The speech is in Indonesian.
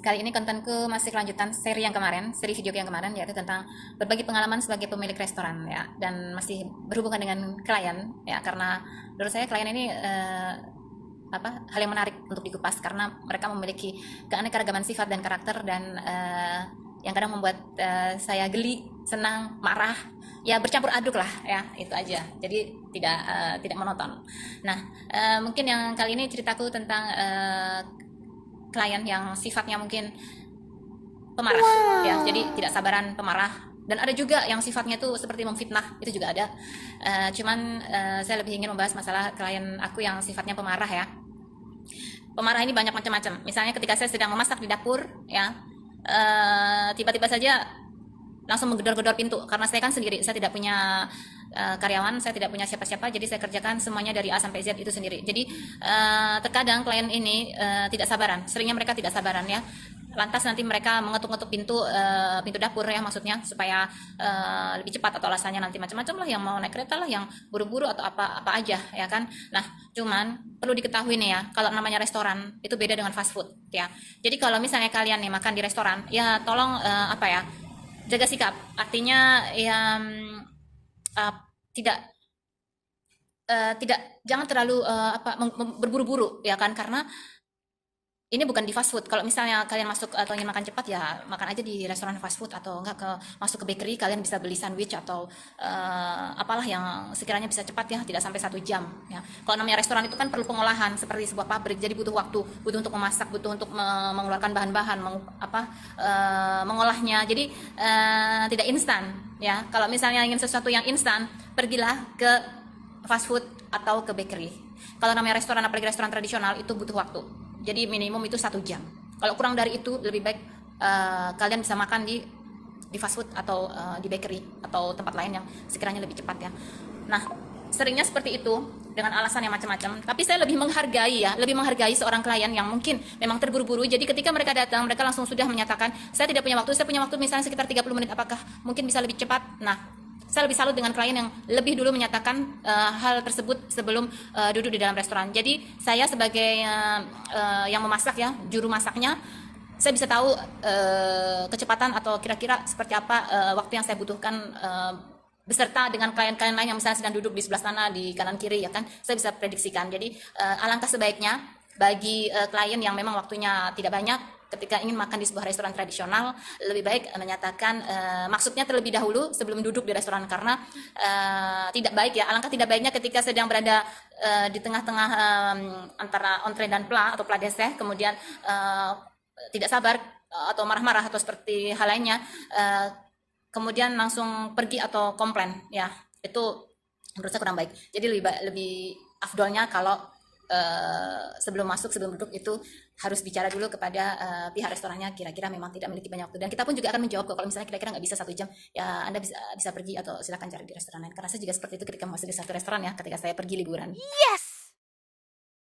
kali ini kontenku masih kelanjutan seri yang kemarin, seri video yang kemarin, yaitu tentang berbagi pengalaman sebagai pemilik restoran ya, dan masih berhubungan dengan klien ya, karena menurut saya klien ini hal yang menarik untuk dikupas karena mereka memiliki keanekaragaman sifat dan karakter dan yang kadang membuat saya geli, senang, marah, ya bercampur aduk lah ya, itu aja. Jadi tidak monoton. Nah, mungkin yang kali ini ceritaku tentang klien yang sifatnya mungkin pemarah ya, jadi tidak sabaran, pemarah, dan ada juga yang sifatnya tuh seperti memfitnah, itu juga ada. Cuman saya lebih ingin membahas masalah klien aku yang sifatnya pemarah ya. Pemarah ini banyak macam-macam. Misalnya ketika saya sedang memasak di dapur ya, tiba-tiba saja langsung menggedor-gedor pintu, karena saya kan sendiri, saya tidak punya karyawan, saya tidak punya siapa-siapa, jadi saya kerjakan semuanya dari A sampai Z itu sendiri. Jadi terkadang klien ini tidak sabaran, seringnya mereka tidak sabaran ya. Lantas nanti mereka mengetuk-ngetuk pintu dapur ya, maksudnya supaya lebih cepat, atau alasannya nanti macam-macam lah, yang mau naik kereta lah, yang buru-buru, atau apa aja ya kan. Nah, cuman perlu diketahui nih ya, kalau namanya restoran itu beda dengan fast food ya. Jadi kalau misalnya kalian nih makan di restoran, ya tolong jaga sikap. Artinya ya tidak jangan terlalu berburu-buru ya kan, karena ini bukan di fast food. Kalau misalnya kalian masuk atau ingin makan cepat, ya makan aja di restoran fast food, atau enggak masuk ke bakery, kalian bisa beli sandwich atau apalah yang sekiranya bisa cepat ya, tidak sampai 1 jam ya. Kalau namanya restoran itu kan perlu pengolahan seperti sebuah pabrik, jadi butuh waktu, butuh untuk memasak, butuh untuk mengeluarkan bahan-bahan, mengolahnya. Jadi tidak instan ya. Kalau misalnya ingin sesuatu yang instan, pergilah ke fast food atau ke bakery. Kalau namanya restoran, apalagi restoran tradisional, itu butuh waktu. Jadi minimum itu 1 jam. Kalau kurang dari itu, lebih baik kalian bisa makan di fast food atau di bakery atau tempat lain yang sekiranya lebih cepat ya. Nah, seringnya seperti itu dengan alasan yang macam-macam. Tapi saya lebih menghargai seorang klien yang mungkin memang terburu-buru. Jadi ketika mereka datang, mereka langsung sudah menyatakan, saya tidak punya waktu, saya punya waktu misalnya sekitar 30 menit, apakah mungkin bisa lebih cepat? Nah, saya lebih salut dengan klien yang lebih dulu menyatakan hal tersebut sebelum duduk di dalam restoran. Jadi saya sebagai yang memasak ya, juru masaknya, saya bisa tahu kecepatan atau kira-kira seperti apa waktu yang saya butuhkan, beserta dengan klien-klien lain yang misalnya sedang duduk di sebelah sana, di kanan kiri ya kan, saya bisa prediksikan. Jadi alangkah sebaiknya bagi klien yang memang waktunya tidak banyak, ketika ingin makan di sebuah restoran tradisional, lebih baik menyatakan maksudnya terlebih dahulu sebelum duduk di restoran, karena tidak baik ya, alangkah tidak baiknya ketika sedang berada di tengah-tengah antara entree dan plat atau plat dessert, kemudian tidak sabar atau marah-marah atau seperti hal lainnya, kemudian langsung pergi atau komplain ya, itu menurut saya kurang baik. Jadi lebih afdolnya kalau sebelum masuk, sebelum duduk itu harus bicara dulu kepada pihak restorannya, kira-kira memang tidak memiliki banyak waktu, dan kita pun juga akan menjawab kalau misalnya kira-kira nggak bisa 1 jam, ya Anda bisa pergi atau silakan cari di restoran lain. Karena saya juga seperti itu ketika masuk di satu restoran ya, ketika saya pergi liburan. Yes!